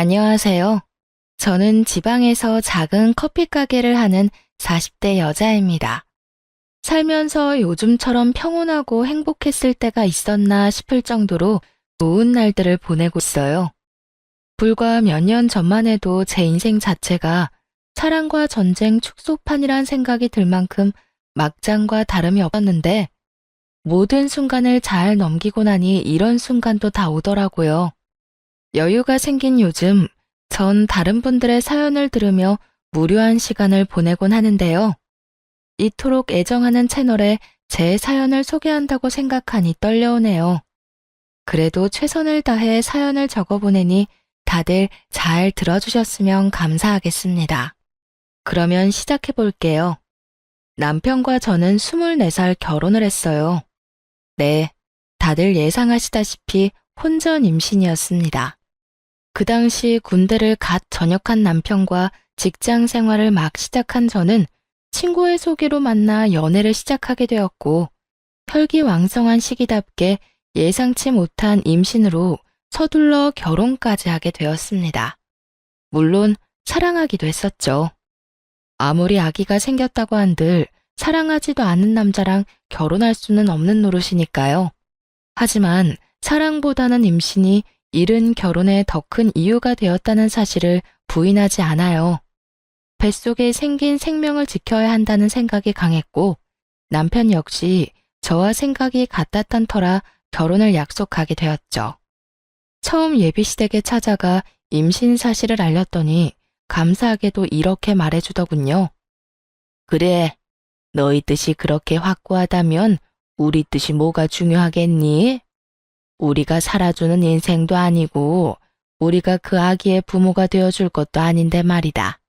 안녕하세요. 저는 지방에서 작은 커피 가게를 하는 40대 여자입니다. 살면서 요즘처럼 평온하고 행복했을 때가 있었나 싶을 정도로 좋은 날들을 보내고 있어요. 불과 몇 년 전만 해도 제 인생 자체가 사랑과 전쟁 축소판이란 생각이 들 만큼 막장과 다름이 없었는데 모든 순간을 잘 넘기고 나니 이런 순간도 다 오더라고요. 여유가 생긴 요즘 전 다른 분들의 사연을 들으며 무료한 시간을 보내곤 하는데요. 이토록 애정하는 채널에 제 사연을 소개한다고 생각하니 떨려오네요. 그래도 최선을 다해 사연을 적어보내니 다들 잘 들어주셨으면 감사하겠습니다. 그러면 시작해 볼게요. 남편과 저는 24살 결혼을 했어요. 네, 다들 예상하시다시피 혼전 임신이었습니다. 그 당시 군대를 갓 전역한 남편과 직장 생활을 막 시작한 저는 친구의 소개로 만나 연애를 시작하게 되었고 혈기왕성한 시기답게 예상치 못한 임신으로 서둘러 결혼까지 하게 되었습니다. 물론 사랑하기도 했었죠. 아무리 아기가 생겼다고 한들 사랑하지도 않는 남자랑 결혼할 수는 없는 노릇이니까요. 하지만 사랑보다는 임신이 이른 결혼에 더 큰 이유가 되었다는 사실을 부인하지 않아요. 뱃속에 생긴 생명을 지켜야 한다는 생각이 강했고 남편 역시 저와 생각이 같았던 터라 결혼을 약속하게 되었죠. 처음 예비시댁에 찾아가 임신 사실을 알렸더니 감사하게도 이렇게 말해주더군요. 그래, 너희 뜻이 그렇게 확고하다면 우리 뜻이 뭐가 중요하겠니? 우리가 살아주는 인생도 아니고 우리가 그 아기의 부모가 되어줄 것도 아닌데 말이다.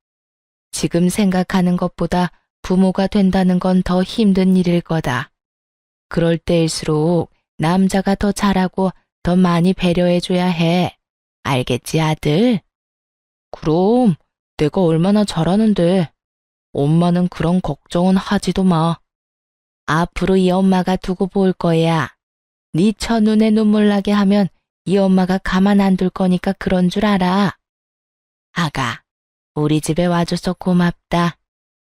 지금 생각하는 것보다 부모가 된다는 건 더 힘든 일일 거다. 그럴 때일수록 남자가 더 잘하고 더 많이 배려해줘야 해. 알겠지, 아들? 그럼 내가 얼마나 잘하는데. 엄마는 그런 걱정은 하지도 마. 앞으로 이 엄마가 두고 볼 거야. 네 첫눈에 눈물 나게 하면 이 엄마가 가만 안 둘 거니까 그런 줄 알아. 아가, 우리 집에 와줘서 고맙다.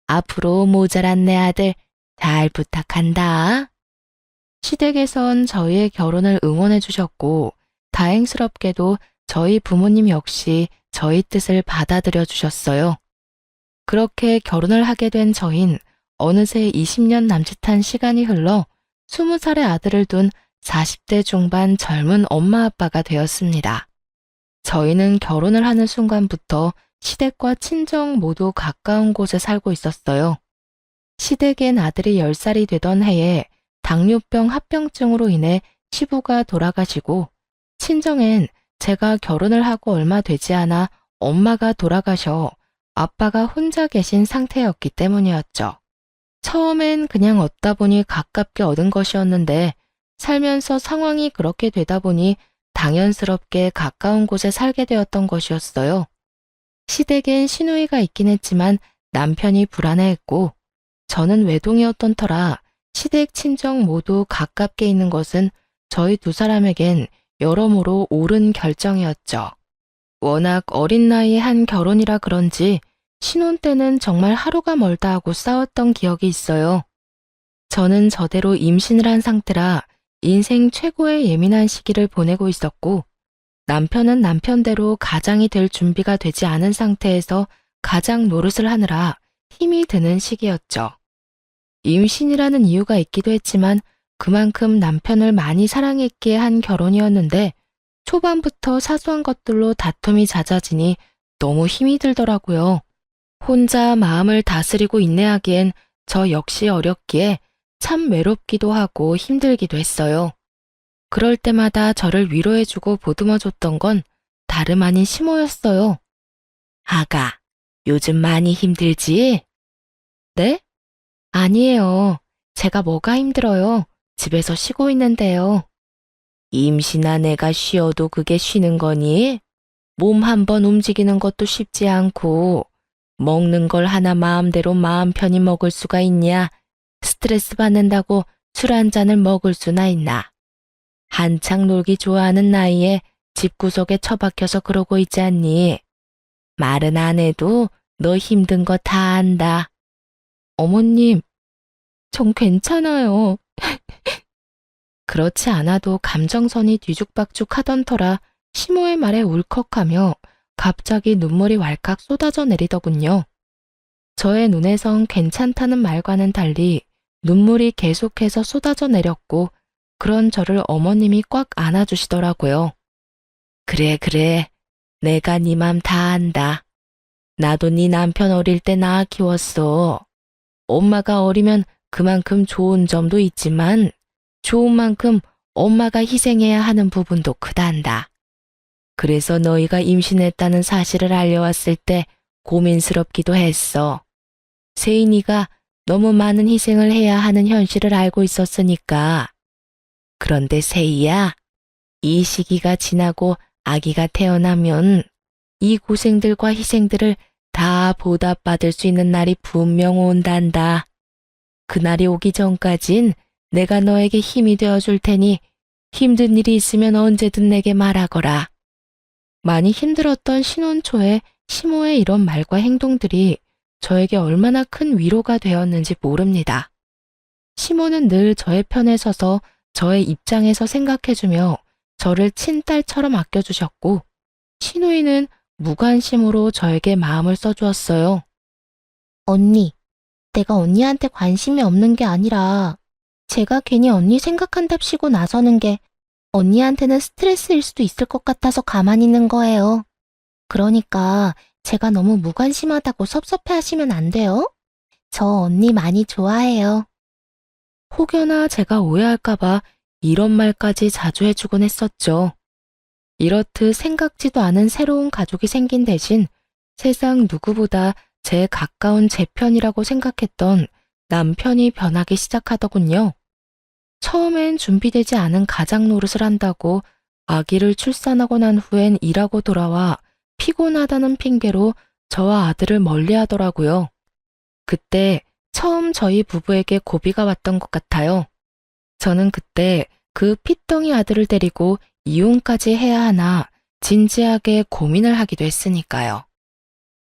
앞으로 모자란 내 아들 잘 부탁한다. 시댁에선 저희의 결혼을 응원해 주셨고 다행스럽게도 저희 부모님 역시 저희 뜻을 받아들여 주셨어요. 그렇게 결혼을 하게 된 저흰 어느새 20년 남짓한 시간이 흘러 20살의 아들을 둔 40대 중반 젊은 엄마 아빠가 되었습니다. 저희는 결혼을 하는 순간부터 시댁과 친정 모두 가까운 곳에 살고 있었어요. 시댁엔 아들이 10살이 되던 해에 당뇨병 합병증으로 인해 시부가 돌아가시고 친정엔 제가 결혼을 하고 얼마 되지 않아 엄마가 돌아가셔 아빠가 혼자 계신 상태였기 때문이었죠. 처음엔 그냥 얻다 보니 가깝게 얻은 것이었는데 살면서 상황이 그렇게 되다 보니 당연스럽게 가까운 곳에 살게 되었던 것이었어요. 시댁엔 시누이가 있긴 했지만 남편이 불안해했고 저는 외동이었던 터라 시댁 친정 모두 가깝게 있는 것은 저희 두 사람에겐 여러모로 옳은 결정이었죠. 워낙 어린 나이에 한 결혼이라 그런지 신혼 때는 정말 하루가 멀다 하고 싸웠던 기억이 있어요. 저는 저대로 임신을 한 상태라 인생 최고의 예민한 시기를 보내고 있었고 남편은 남편대로 가장이 될 준비가 되지 않은 상태에서 가장 노릇을 하느라 힘이 드는 시기였죠. 임신이라는 이유가 있기도 했지만 그만큼 남편을 많이 사랑했기에 한 결혼이었는데 초반부터 사소한 것들로 다툼이 잦아지니 너무 힘이 들더라고요. 혼자 마음을 다스리고 인내하기엔 저 역시 어렸기에 참 외롭기도 하고 힘들기도 했어요. 그럴 때마다 저를 위로해주고 보듬어줬던 건 다름 아닌 시모였어요. 아가, 요즘 많이 힘들지? 네? 아니에요. 제가 뭐가 힘들어요. 집에서 쉬고 있는데요. 임신한 애가 쉬어도 그게 쉬는 거니? 몸 한번 움직이는 것도 쉽지 않고 먹는 걸 하나 마음대로 마음 편히 먹을 수가 있냐? 스트레스 받는다고 술 한 잔을 먹을 수나 있나? 한창 놀기 좋아하는 나이에 집구석에 처박혀서 그러고 있지 않니? 말은 안 해도 너 힘든 거 다 안다. 어머님, 전 괜찮아요. 그렇지 않아도 감정선이 뒤죽박죽 하던 터라 시모의 말에 울컥하며 갑자기 눈물이 왈칵 쏟아져 내리더군요. 저의 눈에선 괜찮다는 말과는 달리 눈물이 계속해서 쏟아져 내렸고 그런 저를 어머님이 꽉 안아주시더라고요. 그래, 그래. 내가 네 맘 다 안다. 나도 네 남편 어릴 때 낳아 키웠어. 엄마가 어리면 그만큼 좋은 점도 있지만 좋은 만큼 엄마가 희생해야 하는 부분도 크단다. 그래서 너희가 임신했다는 사실을 알려왔을 때 고민스럽기도 했어. 세인이가 너무 많은 희생을 해야 하는 현실을 알고 있었으니까. 그런데 세이야, 이 시기가 지나고 아기가 태어나면 이 고생들과 희생들을 다 보답받을 수 있는 날이 분명 온단다. 그날이 오기 전까진 내가 너에게 힘이 되어줄 테니 힘든 일이 있으면 언제든 내게 말하거라. 많이 힘들었던 신혼 초에 시모의 이런 말과 행동들이 저에게 얼마나 큰 위로가 되었는지 모릅니다. 시모는 늘 저의 편에 서서 저의 입장에서 생각해주며 저를 친딸처럼 아껴주셨고 시누이는 무관심으로 저에게 마음을 써주었어요. 언니, 내가 언니한테 관심이 없는 게 아니라 제가 괜히 언니 생각한답시고 나서는 게 언니한테는 스트레스일 수도 있을 것 같아서 가만히 있는 거예요. 그러니까 제가 너무 무관심하다고 섭섭해하시면 안 돼요? 저 언니 많이 좋아해요. 혹여나 제가 오해할까봐 이런 말까지 자주 해주곤 했었죠. 이렇듯 생각지도 않은 새로운 가족이 생긴 대신 세상 누구보다 제 가까운 제 편이라고 생각했던 남편이 변하기 시작하더군요. 처음엔 준비되지 않은 가장 노릇을 한다고 아기를 출산하고 난 후엔 일하고 돌아와 피곤하다는 핑계로 저와 아들을 멀리하더라고요. 그때 처음 저희 부부에게 고비가 왔던 것 같아요. 저는 그때 그 핏덩이 아들을 데리고 이혼까지 해야 하나 진지하게 고민을 하기도 했으니까요.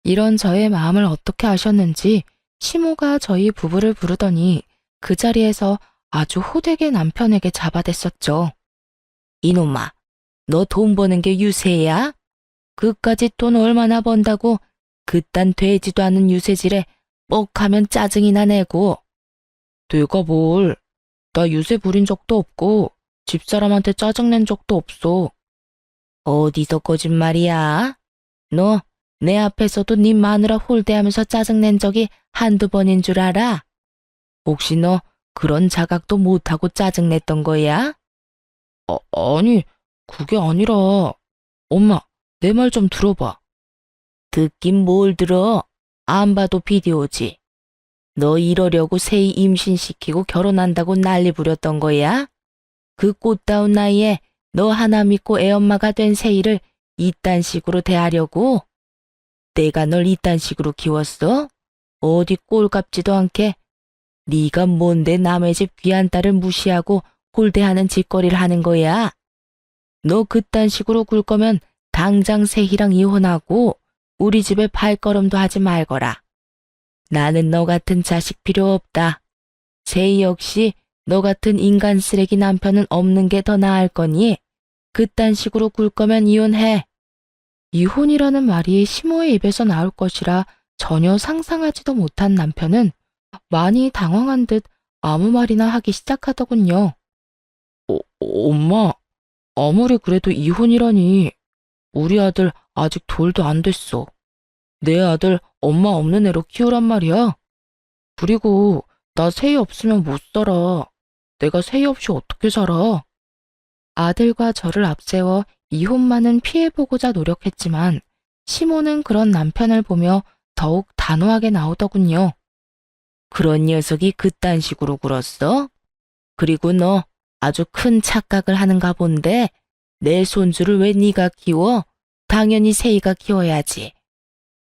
이런 저의 마음을 어떻게 아셨는지 시모가 저희 부부를 부르더니 그 자리에서 아주 호되게 남편에게 잡아댔었죠. 이놈아, 너 돈 버는 게 유세야? 그까짓 돈 얼마나 번다고 그딴 되지도 않은 유세질에 뻑하면 짜증이나 내고. 내가 뭘, 나 유세 부린 적도 없고 집사람한테 짜증낸 적도 없어. 어디서 거짓말이야? 너 내 앞에서도 네 마누라 홀대하면서 짜증낸 적이 한두 번인 줄 알아? 혹시 너 그런 자각도 못하고 짜증냈던 거야? 아니, 그게 아니라. 엄마, 내 말 좀 들어봐. 듣긴 뭘 들어? 안 봐도 비디오지. 너 이러려고 세이 임신시키고 결혼한다고 난리 부렸던 거야? 그 꽃다운 나이에 너 하나 믿고 애엄마가 된 세이를 이딴 식으로 대하려고? 내가 널 이딴 식으로 키웠어? 어디 꼴 같지도 않게. 네가 뭔데 남의 집 귀한 딸을 무시하고 홀대하는 짓거리를 하는 거야? 너 그딴 식으로 굴 거면 당장 세희랑 이혼하고 우리 집에 발걸음도 하지 말거라. 나는 너 같은 자식 필요 없다. 세희 역시 너 같은 인간 쓰레기 남편은 없는 게 더 나을 거니 그딴 식으로 굴 거면 이혼해. 이혼이라는 말이 시모의 입에서 나올 것이라 전혀 상상하지도 못한 남편은 많이 당황한 듯 아무 말이나 하기 시작하더군요. 엄마, 아무리 그래도 이혼이라니. 우리 아들 아직 돌도 안 됐어. 내 아들 엄마 없는 애로 키우란 말이야. 그리고 나 세희 없으면 못 살아. 내가 세희 없이 어떻게 살아? 아들과 저를 앞세워 이혼만은 피해보고자 노력했지만 시모는 그런 남편을 보며 더욱 단호하게 나오더군요. 그런 녀석이 그딴 식으로 굴었어? 그리고 너 아주 큰 착각을 하는가 본데 내 손주를 왜 네가 키워? 당연히 세희가 키워야지.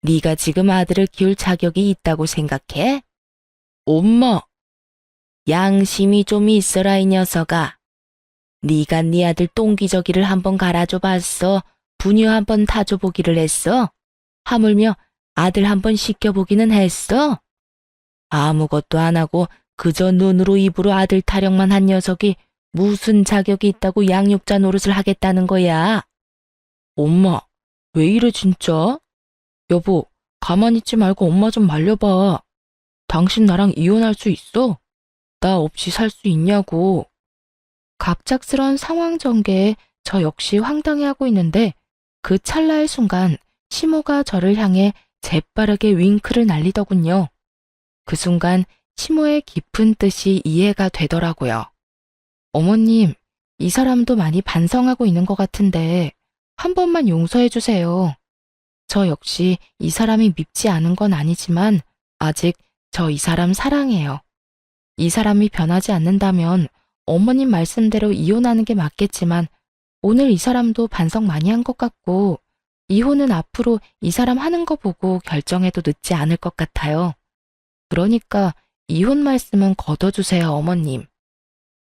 네가 지금 아들을 키울 자격이 있다고 생각해? 엄마! 양심이 좀 있어라 이 녀석아. 네가 네 아들 똥기저귀를 한번 갈아줘 봤어? 분유 한번 타줘 보기를 했어? 하물며 아들 한번 시켜보기는 했어? 아무것도 안 하고 그저 눈으로 입으로 아들 타령만 한 녀석이 무슨 자격이 있다고 양육자 노릇을 하겠다는 거야? 엄마, 왜 이래 진짜? 여보, 가만히 있지 말고 엄마 좀 말려봐. 당신 나랑 이혼할 수 있어? 나 없이 살 수 있냐고. 갑작스런 상황 전개에 저 역시 황당해하고 있는데 그 찰나의 순간 시모가 저를 향해 재빠르게 윙크를 날리더군요. 그 순간 시모의 깊은 뜻이 이해가 되더라고요. 어머님, 이 사람도 많이 반성하고 있는 것 같은데 한 번만 용서해 주세요. 저 역시 이 사람이 밉지 않은 건 아니지만 아직 저 이 사람 사랑해요. 이 사람이 변하지 않는다면 어머님 말씀대로 이혼하는 게 맞겠지만 오늘 이 사람도 반성 많이 한 것 같고 이혼은 앞으로 이 사람 하는 거 보고 결정해도 늦지 않을 것 같아요. 그러니까 이혼 말씀은 거둬주세요, 어머님.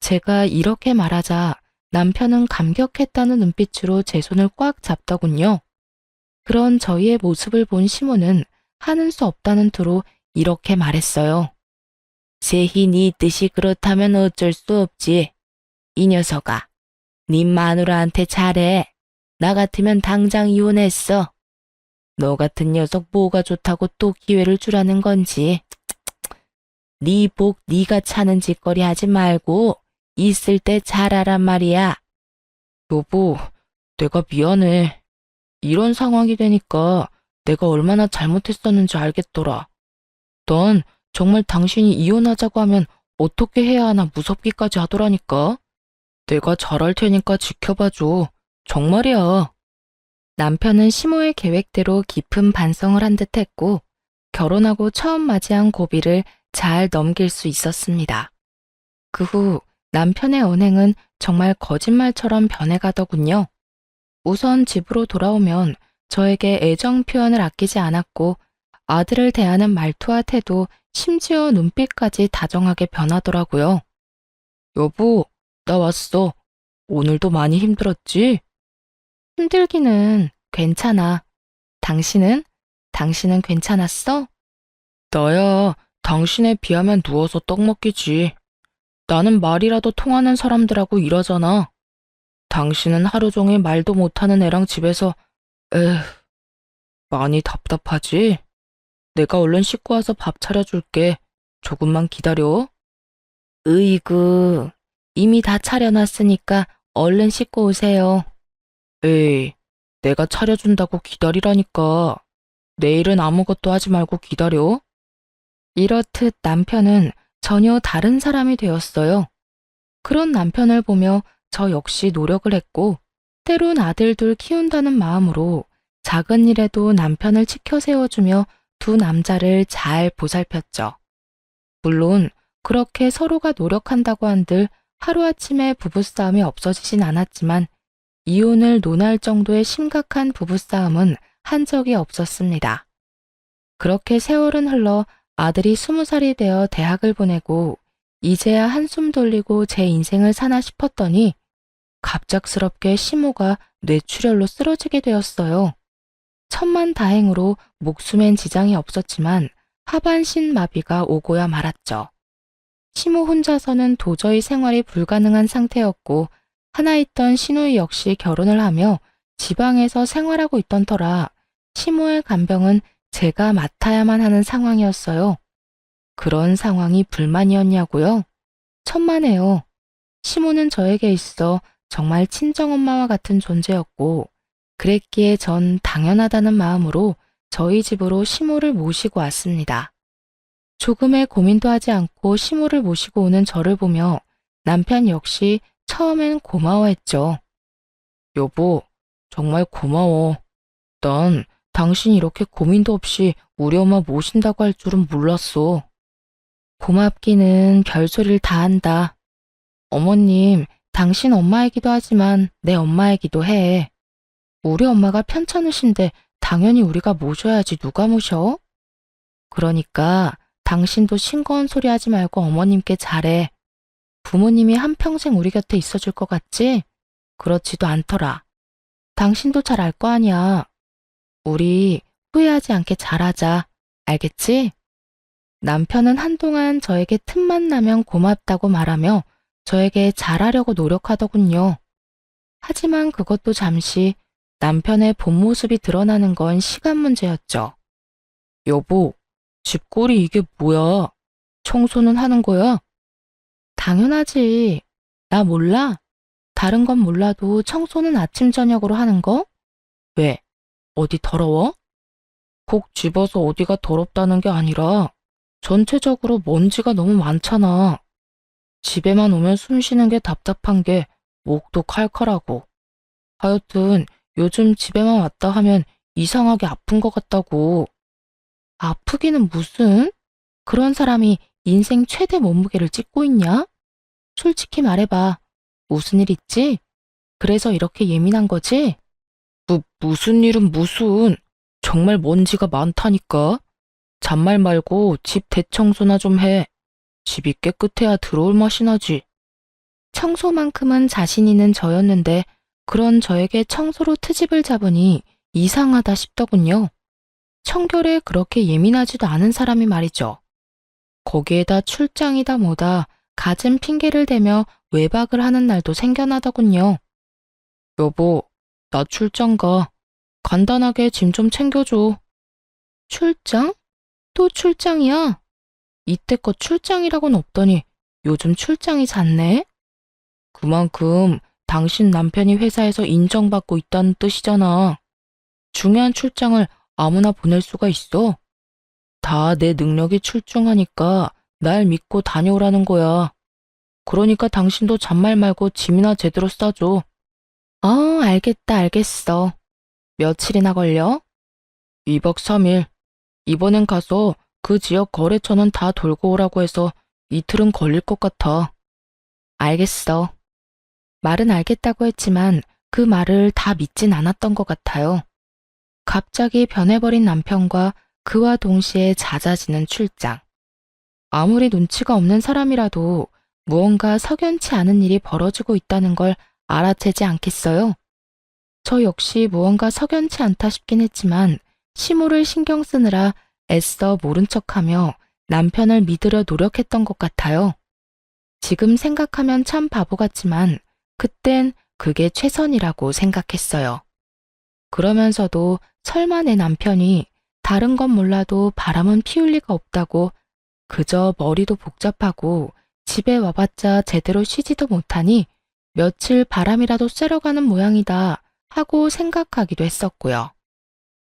제가 이렇게 말하자 남편은 감격했다는 눈빛으로 제 손을 꽉 잡더군요. 그런 저희의 모습을 본 시모는 하는 수 없다는 투로 이렇게 말했어요. 세희 네 뜻이 그렇다면 어쩔 수 없지. 이 녀석아, 네 마누라한테 잘해. 나 같으면 당장 이혼했어. 너 같은 녀석 뭐가 좋다고 또 기회를 주라는 건지. 네 복 네가 차는 짓거리 하지 말고 있을 때 잘하란 말이야. 여보, 내가 미안해. 이런 상황이 되니까 내가 얼마나 잘못했었는지 알겠더라. 넌 정말 당신이 이혼하자고 하면 어떻게 해야 하나 무섭기까지 하더라니까. 내가 잘할 테니까 지켜봐줘. 정말이야. 남편은 시모의 계획대로 깊은 반성을 한 듯 했고 결혼하고 처음 맞이한 고비를 잘 넘길 수 있었습니다. 그 후 남편의 언행은 정말 거짓말처럼 변해가더군요. 우선 집으로 돌아오면 저에게 애정 표현을 아끼지 않았고 아들을 대하는 말투와 태도, 심지어 눈빛까지 다정하게 변하더라고요. 여보, 나 왔어. 오늘도 많이 힘들었지? 힘들기는 괜찮아. 당신은? 당신은 괜찮았어? 나야 당신에 비하면 누워서 떡 먹기지. 나는 말이라도 통하는 사람들하고 일하잖아. 당신은 하루 종일 말도 못하는 애랑 집에서 에휴, 많이 답답하지? 내가 얼른 씻고 와서 밥 차려줄게. 조금만 기다려. 으이구, 이미 다 차려놨으니까 얼른 씻고 오세요. 에이, 내가 차려준다고 기다리라니까. 내일은 아무것도 하지 말고 기다려. 이렇듯 남편은 전혀 다른 사람이 되었어요. 그런 남편을 보며 저 역시 노력을 했고, 때론 아들 둘 키운다는 마음으로 작은 일에도 남편을 지켜 세워주며 두 남자를 잘 보살폈죠. 물론 그렇게 서로가 노력한다고 한들 하루아침에 부부싸움이 없어지진 않았지만 이혼을 논할 정도의 심각한 부부싸움은 한 적이 없었습니다. 그렇게 세월은 흘러 아들이 20살이 되어 대학을 보내고 이제야 한숨 돌리고 제 인생을 사나 싶었더니 갑작스럽게 시모가 뇌출혈로 쓰러지게 되었어요. 천만다행으로 목숨엔 지장이 없었지만 하반신 마비가 오고야 말았죠. 시모 혼자서는 도저히 생활이 불가능한 상태였고 하나 있던 시누이 역시 결혼을 하며 지방에서 생활하고 있던 터라 시모의 간병은 제가 맡아야만 하는 상황이었어요. 그런 상황이 불만이었냐고요? 천만에요. 시모는 저에게 있어 정말 친정엄마와 같은 존재였고 그랬기에 전 당연하다는 마음으로 저희 집으로 시모를 모시고 왔습니다. 조금의 고민도 하지 않고 시모를 모시고 오는 저를 보며 남편 역시 처음엔 고마워했죠. 여보, 정말 고마워. 난 당신이 이렇게 고민도 없이 우리 엄마 모신다고 할 줄은 몰랐어. 고맙기는 별소리를 다 한다. 어머님, 당신 엄마이기도 하지만 내 엄마이기도 해. 우리 엄마가 편찮으신데 당연히 우리가 모셔야지 누가 모셔? 그러니까 당신도 싱거운 소리 하지 말고 어머님께 잘해. 부모님이 한평생 우리 곁에 있어줄 것 같지? 그렇지도 않더라. 당신도 잘 알 거 아니야. 우리 후회하지 않게 잘하자. 알겠지? 남편은 한동안 저에게 틈만 나면 고맙다고 말하며 저에게 잘하려고 노력하더군요. 하지만 그것도 잠시 남편의 본 모습이 드러나는 건 시간 문제였죠. 여보, 집골이 이게 뭐야? 청소는 하는 거야? 당연하지. 나 몰라? 다른 건 몰라도 청소는 아침 저녁으로 하는 거? 왜? 어디 더러워? 콕 집어서 어디가 더럽다는 게 아니라 전체적으로 먼지가 너무 많잖아. 집에만 오면 숨 쉬는 게 답답한 게 목도 칼칼하고. 하여튼 요즘 집에만 왔다 하면 이상하게 아픈 것 같다고. 아프기는 무슨? 그런 사람이 인생 최대 몸무게를 찢고 있냐? 솔직히 말해봐. 무슨 일 있지? 그래서 이렇게 예민한 거지? 무슨 일은 무슨. 정말 먼지가 많다니까. 잔말 말고 집 대청소나 좀 해. 집이 깨끗해야 들어올 맛이 나지. 청소만큼은 자신 있는 저였는데 그런 저에게 청소로 트집을 잡으니 이상하다 싶더군요. 청결에 그렇게 예민하지도 않은 사람이 말이죠. 거기에다 출장이다 뭐다 갖은 핑계를 대며 외박을 하는 날도 생겨나더군요. 여보, 나 출장 가. 간단하게 짐 좀 챙겨줘. 출장? 또 출장이야? 이때껏 출장이라고는 없더니 요즘 출장이 잦네? 그만큼 당신 남편이 회사에서 인정받고 있다는 뜻이잖아. 중요한 출장을 아무나 보낼 수가 있어? 다 내 능력이 출중하니까 날 믿고 다녀오라는 거야. 그러니까 당신도 잔말 말고 짐이나 제대로 싸줘. 알겠다, 알겠어. 며칠이나 걸려? 2박 3일. 이번엔 가서 그 지역 거래처는 다 돌고 오라고 해서 이틀은 걸릴 것 같아. 알겠어. 말은 알겠다고 했지만 그 말을 다 믿진 않았던 것 같아요. 갑자기 변해버린 남편과 그와 동시에 잦아지는 출장. 아무리 눈치가 없는 사람이라도 무언가 석연치 않은 일이 벌어지고 있다는 걸 알아채지 않겠어요? 저 역시 무언가 석연치 않다 싶긴 했지만 시모를 신경 쓰느라 애써 모른 척하며 남편을 믿으려 노력했던 것 같아요. 지금 생각하면 참 바보 같지만 그땐 그게 최선이라고 생각했어요. 그러면서도 설마 내 남편이 다른 건 몰라도 바람은 피울 리가 없다고 그저 머리도 복잡하고 집에 와봤자 제대로 쉬지도 못하니 며칠 바람이라도 쐬러 가는 모양이다 하고 생각하기도 했었고요.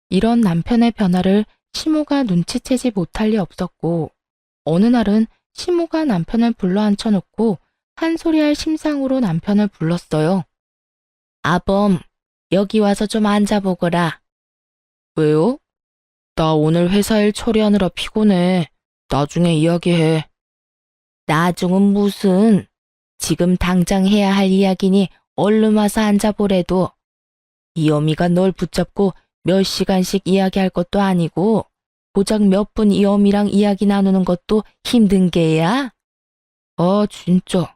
이런 남편의 변화를 시모가 눈치채지 못할 리 없었고 어느 날은 시모가 남편을 불러 앉혀놓고 한 소리 할 심상으로 남편을 불렀어요. 아범, 여기 와서 좀 앉아보거라. 왜요? 나 오늘 회사 일 처리하느라 피곤해. 나중에 이야기해. 나중은 무슨? 지금 당장 해야 할 이야기니 얼른 와서 앉아보래도. 이 어미가 널 붙잡고 몇 시간씩 이야기할 것도 아니고 고작 몇 분 이 어미랑 이야기 나누는 것도 힘든 게야? 아, 진짜.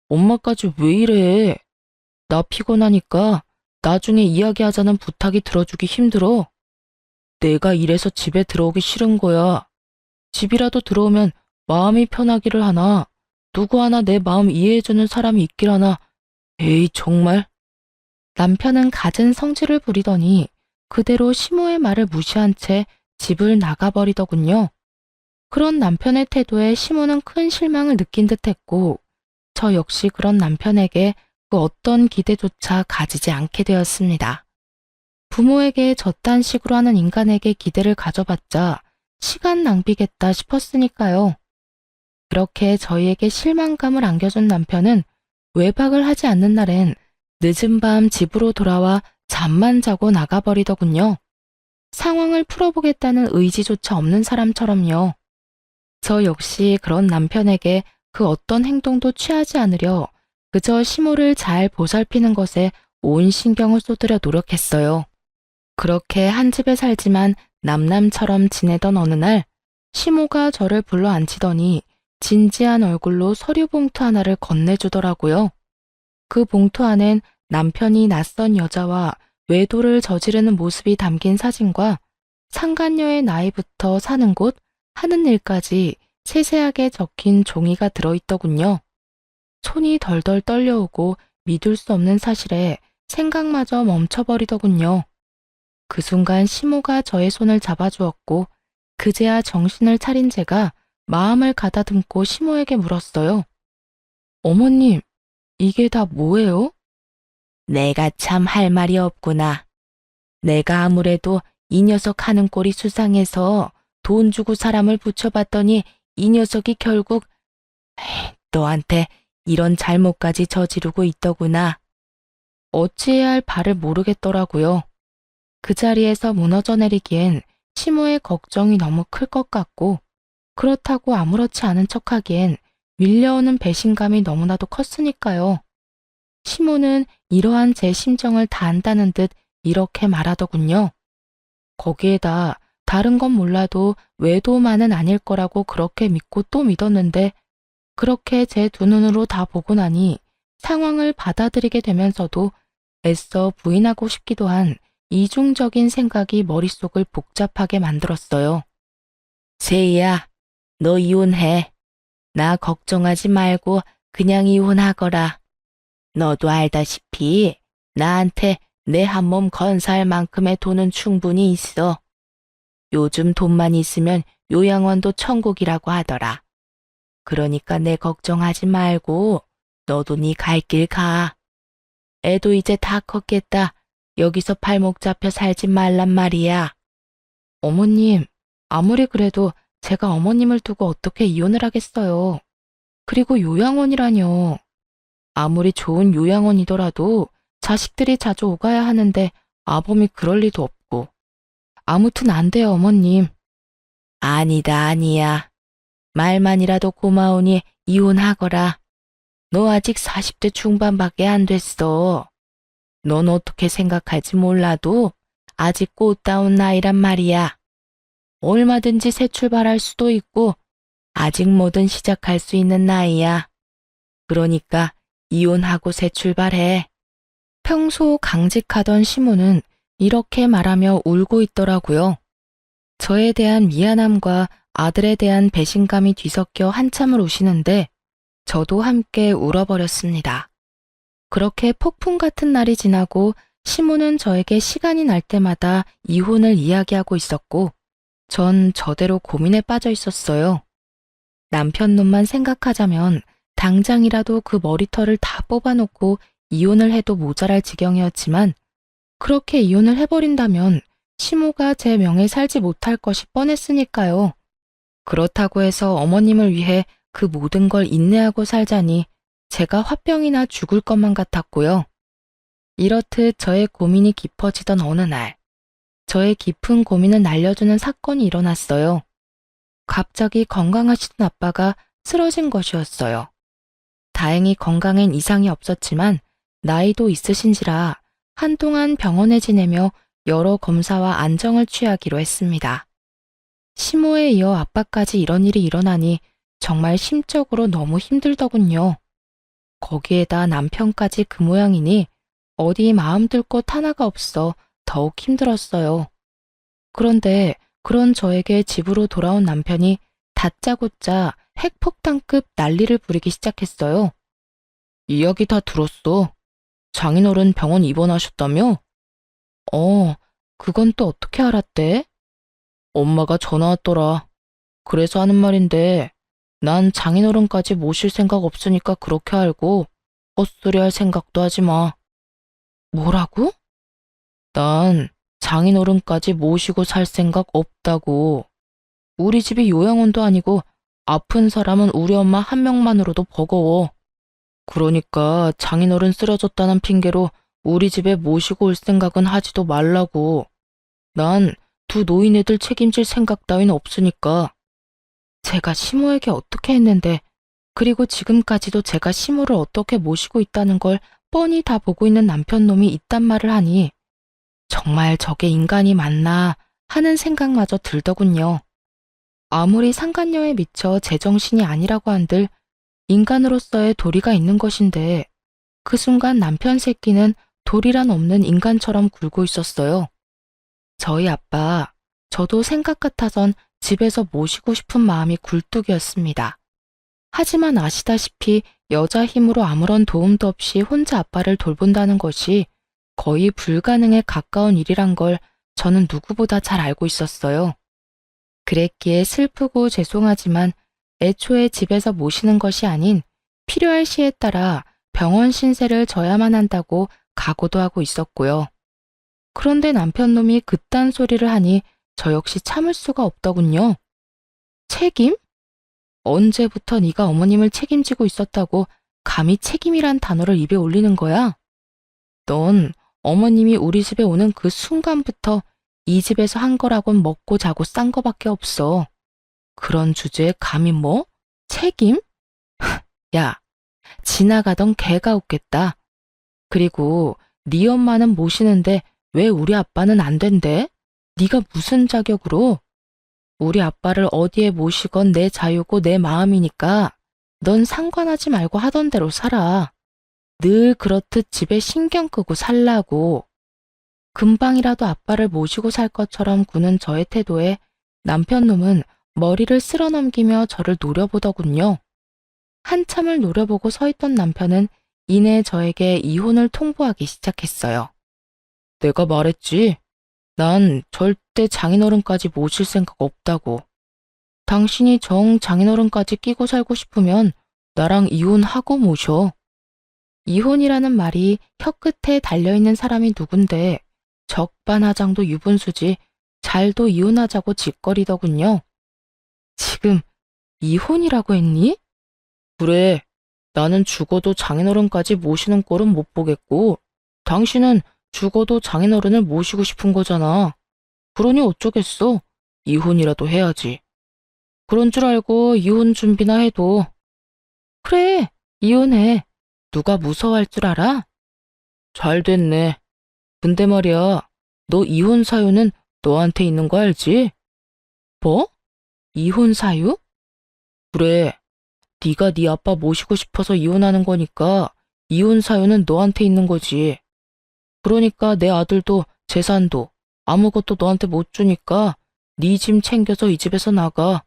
엄마까지 왜 이래? 나 피곤하니까 나중에 이야기하자는 부탁이 들어주기 힘들어. 내가 이래서 집에 들어오기 싫은 거야. 집이라도 들어오면 마음이 편하기를 하나, 누구 하나 내 마음 이해해주는 사람이 있길 하나. 에이, 정말. 남편은 갖은 성질을 부리더니 그대로 시모의 말을 무시한 채 집을 나가버리더군요. 그런 남편의 태도에 시모는 큰 실망을 느낀 듯했고 저 역시 그런 남편에게 그 어떤 기대조차 가지지 않게 되었습니다. 부모에게 저딴 식으로 하는 인간에게 기대를 가져봤자 시간 낭비겠다 싶었으니까요. 그렇게 저희에게 실망감을 안겨준 남편은 외박을 하지 않는 날엔 늦은 밤 집으로 돌아와 잠만 자고 나가버리더군요. 상황을 풀어보겠다는 의지조차 없는 사람처럼요. 저 역시 그런 남편에게 그 어떤 행동도 취하지 않으려 그저 시모를 잘 보살피는 것에 온 신경을 쏟으려 노력했어요. 그렇게 한 집에 살지만 남남처럼 지내던 어느 날 시모가 저를 불러 앉히더니 진지한 얼굴로 서류 봉투 하나를 건네주더라고요. 그 봉투 안엔 남편이 낯선 여자와 외도를 저지르는 모습이 담긴 사진과 상간녀의 나이부터 사는 곳, 하는 일까지 세세하게 적힌 종이가 들어있더군요. 손이 덜덜 떨려오고 믿을 수 없는 사실에 생각마저 멈춰버리더군요. 그 순간 시모가 저의 손을 잡아주었고 그제야 정신을 차린 제가 마음을 가다듬고 시모에게 물었어요. 어머님, 이게 다 뭐예요? 내가 참 할 말이 없구나. 내가 아무래도 이 녀석 하는 꼴이 수상해서 돈 주고 사람을 붙여봤더니 이 녀석이 결국 너한테 이런 잘못까지 저지르고 있더구나. 어찌해야 할 바를 모르겠더라고요. 그 자리에서 무너져 내리기엔 시모의 걱정이 너무 클 것 같고 그렇다고 아무렇지 않은 척하기엔 밀려오는 배신감이 너무나도 컸으니까요. 시모는 이러한 제 심정을 다 안다는 듯 이렇게 말하더군요. 거기에다 다른 건 몰라도 외도만은 아닐 거라고 그렇게 믿고 또 믿었는데 그렇게 제 두 눈으로 다 보고 나니 상황을 받아들이게 되면서도 애써 부인하고 싶기도 한 이중적인 생각이 머릿속을 복잡하게 만들었어요. 세희야, 너 이혼해. 나 걱정하지 말고 그냥 이혼하거라. 너도 알다시피 나한테 내 한 몸 건사할 만큼의 돈은 충분히 있어. 요즘 돈만 있으면 요양원도 천국이라고 하더라. 그러니까 내 걱정하지 말고 너도 네 갈 길 가. 애도 이제 다 컸겠다. 여기서 발목 잡혀 살지 말란 말이야. 어머님, 아무리 그래도 제가 어머님을 두고 어떻게 이혼을 하겠어요. 그리고 요양원이라뇨. 아무리 좋은 요양원이더라도 자식들이 자주 오가야 하는데 아범이 그럴 리도 없고. 아무튼 안 돼요, 어머님. 아니다, 아니야. 말만이라도 고마우니 이혼하거라. 너 아직 40대 중반밖에 안 됐어. 넌 어떻게 생각할지 몰라도 아직 꽃다운 나이란 말이야. 얼마든지 새 출발할 수도 있고 아직 뭐든 시작할 수 있는 나이야. 그러니까 이혼하고 새 출발해. 평소 강직하던 시모는 이렇게 말하며 울고 있더라고요. 저에 대한 미안함과 아들에 대한 배신감이 뒤섞여 한참을 우시는데 저도 함께 울어버렸습니다. 그렇게 폭풍 같은 날이 지나고 시모는 저에게 시간이 날 때마다 이혼을 이야기하고 있었고 전 저대로 고민에 빠져 있었어요. 남편 놈만 생각하자면 당장이라도 그 머리털을 다 뽑아놓고 이혼을 해도 모자랄 지경이었지만 그렇게 이혼을 해버린다면 시모가 제 명에 살지 못할 것이 뻔했으니까요. 그렇다고 해서 어머님을 위해 그 모든 걸 인내하고 살자니 제가 화병이나 죽을 것만 같았고요. 이렇듯 저의 고민이 깊어지던 어느 날, 저의 깊은 고민을 날려주는 사건이 일어났어요. 갑자기 건강하시던 아빠가 쓰러진 것이었어요. 다행히 건강엔 이상이 없었지만 나이도 있으신지라 한동안 병원에 지내며 여러 검사와 안정을 취하기로 했습니다. 시모에 이어 아빠까지 이런 일이 일어나니 정말 심적으로 너무 힘들더군요. 거기에다 남편까지 그 모양이니 어디 마음 둘 곳 하나가 없어 더욱 힘들었어요. 그런데 그런 저에게 집으로 돌아온 남편이 다짜고짜 핵폭탄급 난리를 부리기 시작했어요. 이야기 다 들었어. 장인어른 병원 입원하셨다며? 그건 또 어떻게 알았대? 엄마가 전화 왔더라. 그래서 하는 말인데 난 장인어른까지 모실 생각 없으니까 그렇게 알고 헛소리 할 생각도 하지 마. 뭐라고? 난 장인어른까지 모시고 살 생각 없다고. 우리 집이 요양원도 아니고 아픈 사람은 우리 엄마 한 명만으로도 버거워. 그러니까 장인어른 쓰러졌다는 핑계로 우리 집에 모시고 올 생각은 하지도 말라고. 난 두 노인애들 책임질 생각 따윈 없으니까. 제가 시모에게 어떻게 했는데, 그리고 지금까지도 제가 시모를 어떻게 모시고 있다는 걸 뻔히 다 보고 있는 남편놈이 있단 말을 하니 정말 저게 인간이 맞나 하는 생각마저 들더군요. 아무리 상간녀에 미쳐 제정신이 아니라고 한들 인간으로서의 도리가 있는 것인데 그 순간 남편 새끼는 도리란 없는 인간처럼 굴고 있었어요. 저희 아빠, 저도 생각 같아선 집에서 모시고 싶은 마음이 굴뚝이었습니다. 하지만 아시다시피 여자 힘으로 아무런 도움도 없이 혼자 아빠를 돌본다는 것이 거의 불가능에 가까운 일이란 걸 저는 누구보다 잘 알고 있었어요. 그랬기에 슬프고 죄송하지만 애초에 집에서 모시는 것이 아닌 필요할 시에 따라 병원 신세를 져야만 한다고 각오도 하고 있었고요. 그런데 남편놈이 그딴 소리를 하니 저 역시 참을 수가 없더군요. 책임? 언제부터 네가 어머님을 책임지고 있었다고 감히 책임이란 단어를 입에 올리는 거야? 넌 어머님이 우리 집에 오는 그 순간부터 이 집에서 한 거라곤 먹고 자고 싼 거밖에 없어. 그런 주제에 감히 뭐? 책임? 야, 지나가던 개가 웃겠다. 그리고 네 엄마는 모시는데 왜 우리 아빠는 안 된대? 네가 무슨 자격으로? 우리 아빠를 어디에 모시건 내 자유고 내 마음이니까 넌 상관하지 말고 하던 대로 살아. 늘 그렇듯 집에 신경 끄고 살라고. 금방이라도 아빠를 모시고 살 것처럼 구는 저의 태도에 남편놈은 머리를 쓸어넘기며 저를 노려보더군요. 한참을 노려보고 서 있던 남편은 이내 저에게 이혼을 통보하기 시작했어요. 내가 말했지. 난 절대 장인어른까지 모실 생각 없다고. 당신이 정 장인어른까지 끼고 살고 싶으면 나랑 이혼하고 모셔. 이혼이라는 말이 혀끝에 달려있는 사람이 누군데 적반하장도 유분수지 잘도 이혼하자고 짓거리더군요. 지금 이혼이라고 했니? 그래, 나는 죽어도 장인어른까지 모시는 꼴은 못 보겠고 당신은 죽어도 장인어른을 모시고 싶은 거잖아. 그러니 어쩌겠어. 이혼이라도 해야지. 그런 줄 알고 이혼 준비나 해도. 그래, 이혼해. 누가 무서워할 줄 알아? 잘 됐네. 근데 말이야, 너 이혼 사유는 너한테 있는 거 알지? 뭐? 이혼 사유? 그래, 네가 네 아빠 모시고 싶어서 이혼하는 거니까 이혼 사유는 너한테 있는 거지. 그러니까 내 아들도 재산도 아무것도 너한테 못 주니까 네 짐 챙겨서 이 집에서 나가.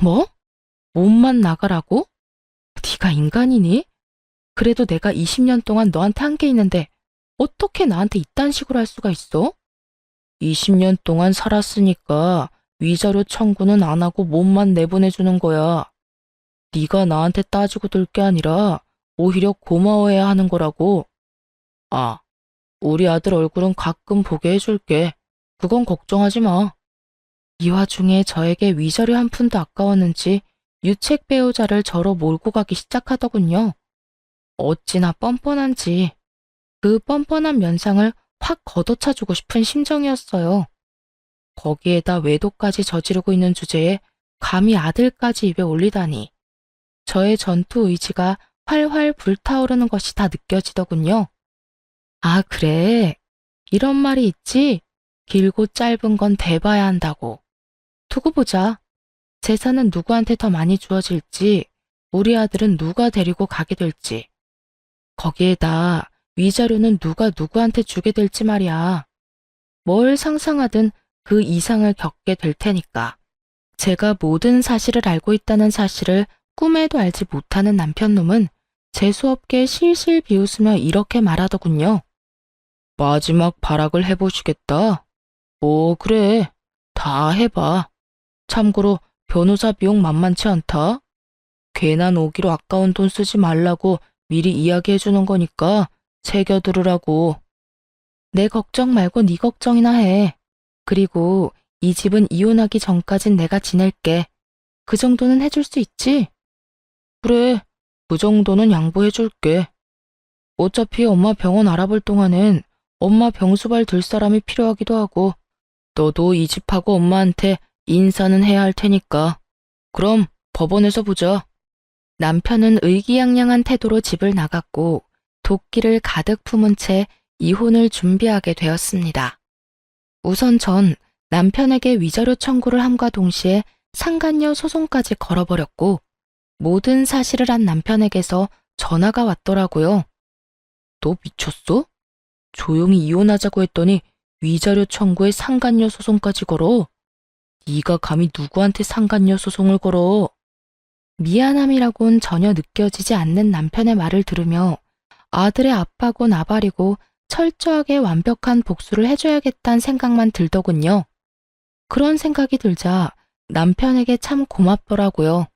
뭐? 몸만 나가라고? 네가 인간이니? 그래도 내가 20년 동안 너한테 한 게 있는데 어떻게 나한테 이딴 식으로 할 수가 있어? 20년 동안 살았으니까 위자료 청구는 안 하고 몸만 내보내주는 거야. 네가 나한테 따지고 들 게 아니라 오히려 고마워해야 하는 거라고. 아, 우리 아들 얼굴은 가끔 보게 해줄게. 그건 걱정하지 마. 이 와중에 저에게 위자료 한 푼도 아까웠는지 유책 배우자를 저로 몰고 가기 시작하더군요. 어찌나 뻔뻔한지 그 뻔뻔한 면상을 확 걷어차주고 싶은 심정이었어요. 거기에다 외도까지 저지르고 있는 주제에 감히 아들까지 입에 올리다니. 저의 전투 의지가 활활 불타오르는 것이 다 느껴지더군요. 아, 그래. 이런 말이 있지. 길고 짧은 건 대봐야 한다고. 두고 보자. 재산은 누구한테 더 많이 주어질지, 우리 아들은 누가 데리고 가게 될지. 거기에다 위자료는 누가 누구한테 주게 될지 말이야. 뭘 상상하든 그 이상을 겪게 될 테니까. 제가 모든 사실을 알고 있다는 사실을 꿈에도 알지 못하는 남편놈은 재수없게 실실 비웃으며 이렇게 말하더군요. 마지막 발악을 해보시겠다. 그래. 다 해봐. 참고로 변호사 비용 만만치 않다. 괜한 오기로 아까운 돈 쓰지 말라고 미리 이야기해주는 거니까 새겨들으라고. 내 걱정 말고 네 걱정이나 해. 그리고 이 집은 이혼하기 전까진 내가 지낼게. 그 정도는 해줄 수 있지? 그래, 그 정도는 양보해줄게. 어차피 엄마 병원 알아볼 동안엔 엄마 병수발 들 사람이 필요하기도 하고 너도 이 집하고 엄마한테 인사는 해야 할 테니까. 그럼 법원에서 보자. 남편은 의기양양한 태도로 집을 나갔고 도끼를 가득 품은 채 이혼을 준비하게 되었습니다. 우선 전 남편에게 위자료 청구를 함과 동시에 상간녀 소송까지 걸어버렸고 모든 사실을 안 남편에게서 전화가 왔더라고요. 너 미쳤어? 조용히 이혼하자고 했더니 위자료 청구에 상간녀 소송까지 걸어? 네가 감히 누구한테 상간녀 소송을 걸어? 미안함이라곤 전혀 느껴지지 않는 남편의 말을 들으며 아들의 아빠고 나발이고 철저하게 완벽한 복수를 해줘야겠다는 생각만 들더군요. 그런 생각이 들자 남편에게 참 고맙더라고요.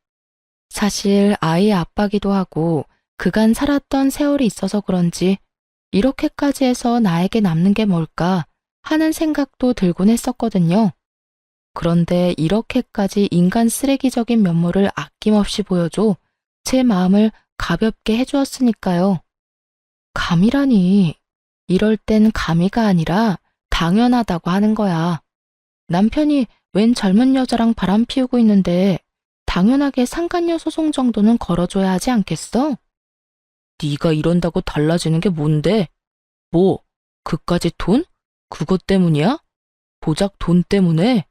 사실 아이의 아빠기도 하고 그간 살았던 세월이 있어서 그런지 이렇게까지 해서 나에게 남는 게 뭘까 하는 생각도 들곤 했었거든요. 그런데 이렇게까지 인간 쓰레기적인 면모를 아낌없이 보여줘 제 마음을 가볍게 해주었으니까요. 감이라니. 이럴 땐 감이가 아니라 당연하다고 하는 거야. 남편이 웬 젊은 여자랑 바람 피우고 있는데 당연하게 상간녀 소송 정도는 걸어줘야 하지 않겠어? 네가 이런다고 달라지는 게 뭔데? 뭐, 그까짓 돈? 그것 때문이야? 고작 돈 때문에?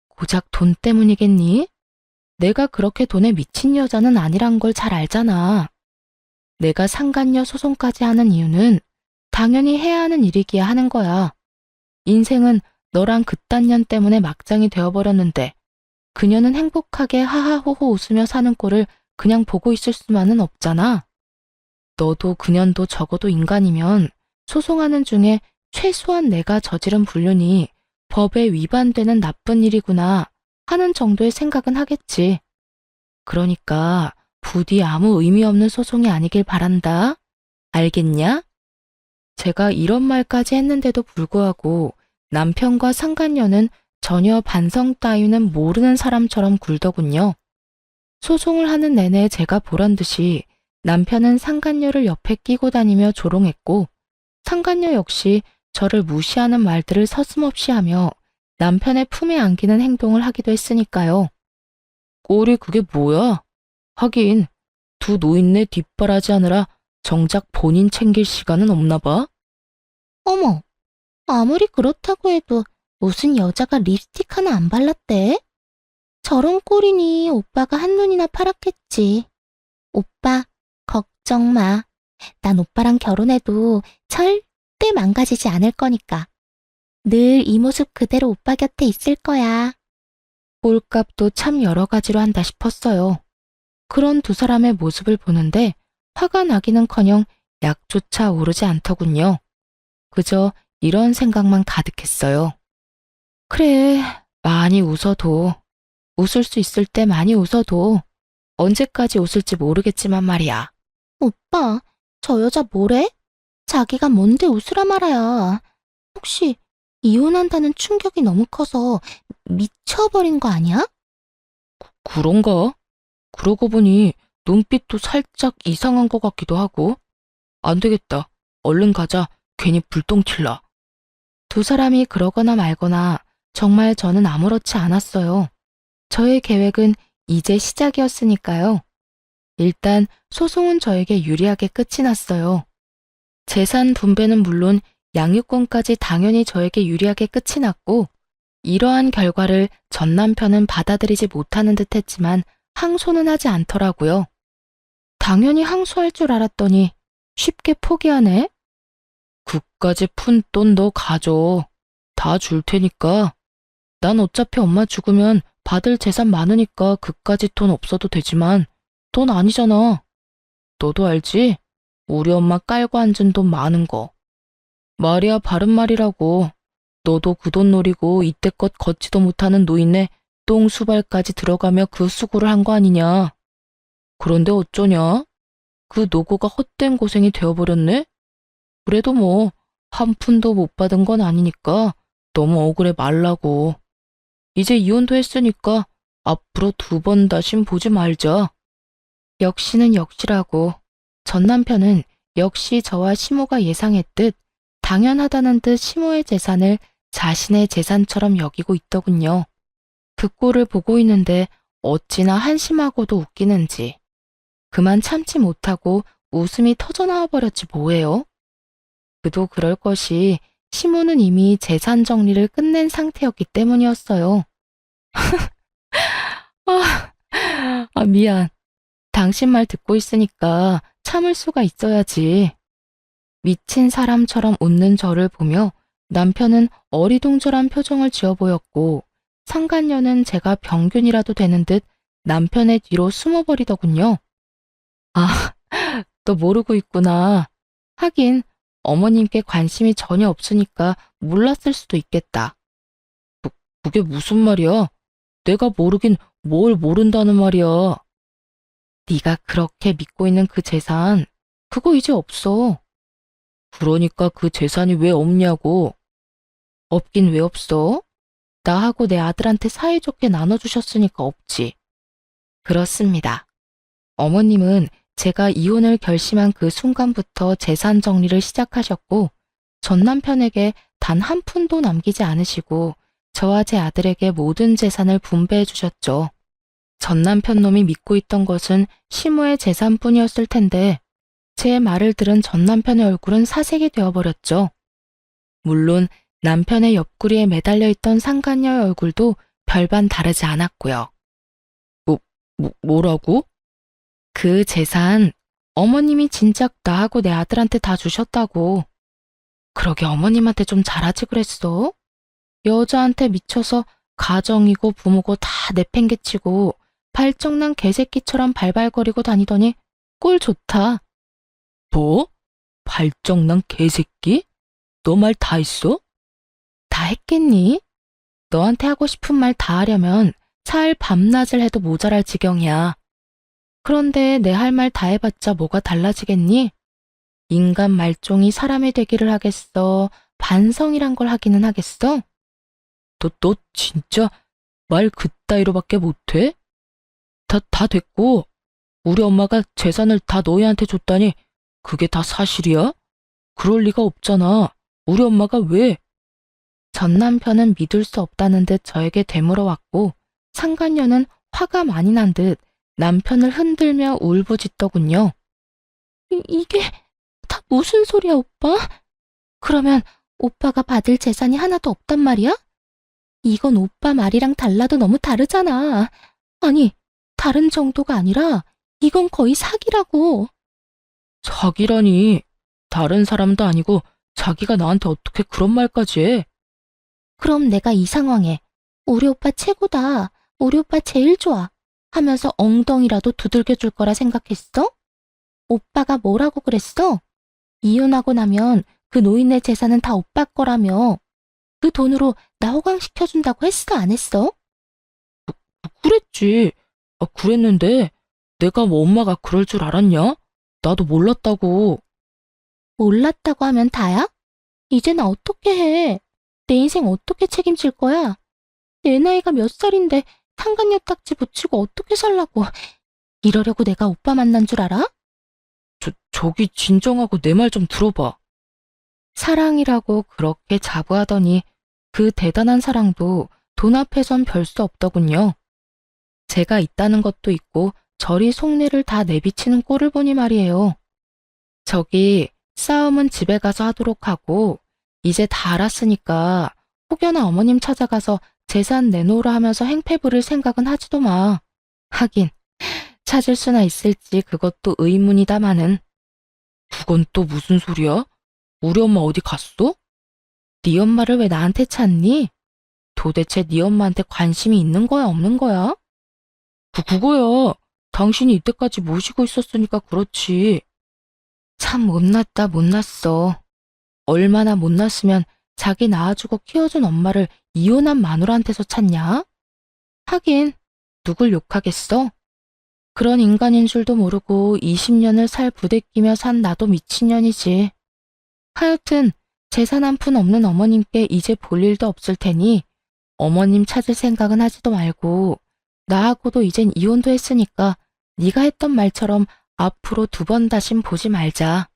고작 돈 때문이겠니? 내가 그렇게 돈에 미친 여자는 아니란 걸 잘 알잖아. 내가 상간녀 소송까지 하는 이유는 당연히 해야 하는 일이기야 하는 거야. 인생은 너랑 그딴 년 때문에 막장이 되어버렸는데 그녀는 행복하게 하하호호 웃으며 사는 꼴을 그냥 보고 있을 수만은 없잖아. 너도 그년도 적어도 인간이면 소송하는 중에 최소한 내가 저지른 불륜이 법에 위반되는 나쁜 일이구나 하는 정도의 생각은 하겠지. 그러니까 부디 아무 의미 없는 소송이 아니길 바란다. 알겠냐? 제가 이런 말까지 했는데도 불구하고 남편과 상간녀는 전혀 반성 따위는 모르는 사람처럼 굴더군요. 소송을 하는 내내 제가 보란 듯이 남편은 상간녀를 옆에 끼고 다니며 조롱했고 상간녀 역시 저를 무시하는 말들을 서슴없이 하며 남편의 품에 안기는 행동을 하기도 했으니까요. 꼴이 그게 뭐야? 하긴 두 노인네 뒷바라지하느라 정작 본인 챙길 시간은 없나 봐. 어머, 아무리 그렇다고 해도 무슨 여자가 립스틱 하나 안 발랐대? 저런 꼴이니 오빠가 한눈이나 팔았겠지. 오빠, 걱정 마. 난 오빠랑 결혼해도 절대 망가지지 않을 거니까. 늘 이 모습 그대로 오빠 곁에 있을 거야. 꼴값도 참 여러 가지로 한다 싶었어요. 그런 두 사람의 모습을 보는데 화가 나기는커녕 약조차 오르지 않더군요. 그저 이런 생각만 가득했어요. 그래, 많이 웃어도, 웃을 수 있을 때 많이 웃어도 언제까지 웃을지 모르겠지만 말이야. 오빠, 저 여자 뭐래? 자기가 뭔데 웃으라 말아야. 혹시 이혼한다는 충격이 너무 커서 미쳐버린 거 아니야? 그런가? 그러고 보니 눈빛도 살짝 이상한 것 같기도 하고. 안 되겠다. 얼른 가자. 괜히 불똥 튈라. 두 사람이 그러거나 말거나 정말 저는 아무렇지 않았어요. 저의 계획은 이제 시작이었으니까요. 일단 소송은 저에게 유리하게 끝이 났어요. 재산 분배는 물론 양육권까지 당연히 저에게 유리하게 끝이 났고 이러한 결과를 전 남편은 받아들이지 못하는 듯 했지만 항소는 하지 않더라고요. 당연히 항소할 줄 알았더니 쉽게 포기하네. 그까지 푼 돈 너 가져. 다 줄 테니까. 난 어차피 엄마 죽으면 받을 재산 많으니까 그까지 돈 없어도 되지만 돈 아니잖아. 너도 알지? 우리 엄마 깔고 앉은 돈 많은 거. 말이야 바른 말이라고. 너도 그 돈 노리고 이때껏 걷지도 못하는 노인네 똥수발까지 들어가며 그 수고를 한 거 아니냐. 그런데 어쩌냐? 그 노고가 헛된 고생이 되어버렸네? 그래도 뭐 한 푼도 못 받은 건 아니니까 너무 억울해 말라고. 이제 이혼도 했으니까 앞으로 두 번 다신 보지 말자. 역시는 역시라고. 전 남편은 역시 저와 시모가 예상했듯 당연하다는 듯 시모의 재산을 자신의 재산처럼 여기고 있더군요. 그 꼴을 보고 있는데 어찌나 한심하고도 웃기는지. 그만 참지 못하고 웃음이 터져나와 버렸지 뭐예요. 그도 그럴 것이 시모는 이미 재산 정리를 끝낸 상태였기 때문이었어요. 미안. 당신 말 듣고 있으니까 참을 수가 있어야지. 미친 사람처럼 웃는 저를 보며 남편은 어리둥절한 표정을 지어 보였고 상간녀는 제가 병균이라도 되는 듯 남편의 뒤로 숨어버리더군요. 아, 너 모르고 있구나. 하긴 어머님께 관심이 전혀 없으니까 몰랐을 수도 있겠다. 그, 그게 무슨 말이야? 내가 모르긴 뭘 모른다는 말이야. 네가 그렇게 믿고 있는 그 재산, 그거 이제 없어. 그러니까 그 재산이 왜 없냐고. 없긴 왜 없어? 나하고 내 아들한테 사이좋게 나눠주셨으니까 없지. 그렇습니다. 어머님은 제가 이혼을 결심한 그 순간부터 재산 정리를 시작하셨고, 전 남편에게 단 한 푼도 남기지 않으시고, 저와 제 아들에게 모든 재산을 분배해 주셨죠. 전 남편 놈이 믿고 있던 것은 시무의 재산뿐이었을 텐데, 제 말을 들은 전 남편의 얼굴은 사색이 되어버렸죠. 물론 남편의 옆구리에 매달려 있던 상간녀의 얼굴도 별반 다르지 않았고요. 뭐라고? 그 재산 어머님이 진작 나하고 내 아들한테 다 주셨다고. 그러게 어머님한테 좀 잘하지 그랬어? 여자한테 미쳐서 가정이고 부모고 다 내팽개치고 발정난 개새끼처럼 발발거리고 다니더니 꼴 좋다. 뭐? 발정난 개새끼? 너 말 다 했어? 다 했겠니? 너한테 하고 싶은 말 다 하려면 사흘 밤낮을 해도 모자랄 지경이야. 그런데 내 할 말 다 해봤자 뭐가 달라지겠니? 인간 말종이 사람이 되기를 하겠어? 반성이란 걸 하기는 하겠어? 너 진짜 말 그따위로밖에 못해? 다 됐고, 우리 엄마가 재산을 다 너희한테 줬다니 그게 다 사실이야? 그럴 리가 없잖아. 우리 엄마가 왜? 전 남편은 믿을 수 없다는 듯 저에게 되물어왔고 상간녀는 화가 많이 난 듯 남편을 흔들며 울부짖더군요. 이게 다 무슨 소리야, 오빠? 그러면 오빠가 받을 재산이 하나도 없단 말이야? 이건 오빠 말이랑 달라도 너무 다르잖아. 아니, 다른 정도가 아니라 이건 거의 사기라고. 사기라니. 다른 사람도 아니고 자기가 나한테 어떻게 그런 말까지 해? 그럼 내가 이 상황에 우리 오빠 최고다, 우리 오빠 제일 좋아 하면서 엉덩이라도 두들겨 줄 거라 생각했어? 오빠가 뭐라고 그랬어? 이혼하고 나면 그 노인네 재산은 다 오빠 거라며. 그 돈으로 나 호강시켜준다고 했어, 안 했어? 그랬지. 그랬는데 내가 뭐 엄마가 그럴 줄 알았냐? 나도 몰랐다고. 몰랐다고 하면 다야? 이제 나 어떻게 해? 내 인생 어떻게 책임질 거야? 내 나이가 몇 살인데 상간녀 딱지 붙이고 어떻게 살라고. 이러려고 내가 오빠 만난 줄 알아? 저기 진정하고 내 말 좀 들어봐. 사랑이라고 그렇게 자부하더니 그 대단한 사랑도 돈 앞에선 별 수 없더군요. 제가 있다는 것도 있고 저리 속내를 다 내비치는 꼴을 보니 말이에요. 저기 싸움은 집에 가서 하도록 하고 이제 다 알았으니까 혹여나 어머님 찾아가서 재산 내놓으라 하면서 행패 부릴 생각은 하지도 마. 하긴 찾을 수나 있을지 그것도 의문이다마는. 그건 또 무슨 소리야? 우리 엄마 어디 갔어? 네 엄마를 왜 나한테 찾니? 도대체 네 엄마한테 관심이 있는 거야, 없는 거야? 그거야. 당신이 이때까지 모시고 있었으니까 그렇지. 참 못났다, 못났어. 얼마나 못났으면 자기 낳아주고 키워준 엄마를 이혼한 마누라한테서 찾냐? 하긴 누굴 욕하겠어? 그런 인간인 줄도 모르고 20년을 살 부대끼며 산 나도 미친년이지. 하여튼 재산 한 푼 없는 어머님께 이제 볼 일도 없을 테니 어머님 찾을 생각은 하지도 말고 나하고도 이젠 이혼도 했으니까 네가 했던 말처럼 앞으로 두 번 다신 보지 말자.